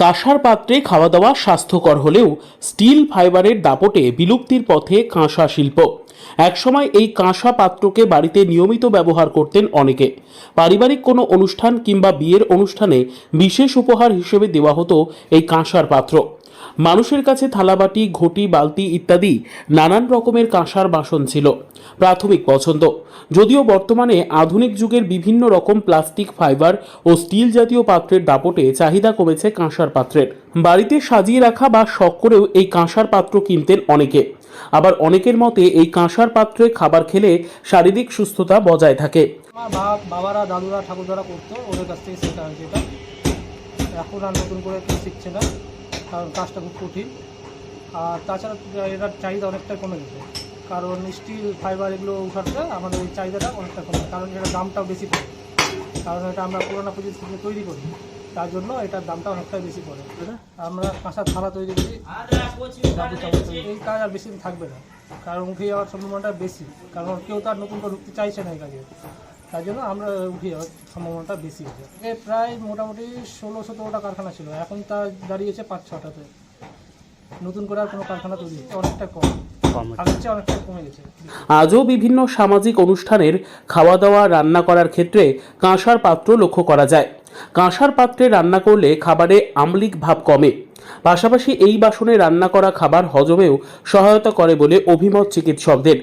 কাঁসার পাত্রে খাওয়া দাওয়া স্বাস্থ্যকর হলেও স্টিল ফাইবারের দাপটে বিলুপ্তির পথে কাঁসা শিল্প। একসময় এই কাঁসা পাত্রকে বাড়িতে নিয়মিত ব্যবহার করতেন অনেকে। পারিবারিক কোনো অনুষ্ঠান কিংবা বিয়ের অনুষ্ঠানে বিশেষ উপহার হিসেবে দেওয়া হতো এই কাঁসার পাত্র। মানুষের কাছে থালাবাটি, ঘটি, বালতি ইত্যাদি নানান রকমের কাঁসার বাসন ছিল প্রাথমিক পছন্দ। যদিও বর্তমানে আধুনিক যুগের বিভিন্ন রকম প্লাস্টিক, ফাইবার ও স্টিল জাতীয় পাত্রের দাপটে চাহিদা কমেছে কাঁসার পাত্রের। বাড়িতে সাজিয়ে রাখা বা শখ করেও এই কাঁসার পাত্র কিনতেন অনেকে। আবার অনেকের মতে এই কাঁসার পাত্রে খাবার খেলে শারীরিক সুস্থতা বজায় থাকে। আমার বাবারা, দাদুরা, ঠাকুরদারা করতো, ওদের কাছ থেকে শেখা হয়েছে এটা। এখন আর নতুন করে কেউ শিখছে না, কারণ কাজটা খুব কঠিন। আর তাছাড়া এটার চাহিদা অনেকটাই কমে গেছে, কারণ স্টিল, ফাইবার এগুলো উঠাতে আমাদের এই চাহিদাটা অনেকটা কমে, কারণ এটার দামটাও বেশি পড়ে। কারণ এটা আমরা পুরোনো প্রযুক্তি থেকে তৈরি করি, তার জন্য এটার দামটা অনেকটাই বেশি পড়ে। আমরা কাঁসার থালা তৈরি করি, এই কাজ আর বেশি দিন থাকবে না, কারণ উঠে যাওয়ার সম্ভাবনাটা বেশি, কারণ কেউ তো আর নতুন করে ঢুকতে চাইছে না এই কাজে। তার জন্য আমরা উঠে যাওয়ার সম্ভাবনাটা বেশি আছে। প্রায় মোটামুটি 16-17টা কারখানা ছিল, এখন তা দাঁড়িয়েছে 5-6টাতে। নতুন করে আর কোনো কারখানা তৈরি হচ্ছে, অনেকটা কম, আগের চেয়ে অনেকটা কমে গেছে। আজও বিভিন্ন সামাজিক অনুষ্ঠানের খাওয়া দাওয়া, রান্না করার ক্ষেত্রে কাঁসার পাত্র লক্ষ্য করা যায়। কাঁসার পাত্রে রান্না করলে খাবারে আম্লিক ভাব কমে, পাশাপাশি এই বাসনে রান্না করা খাবার হজমেও সহায়তা করে বলে অভিমত চিকিৎসকদের।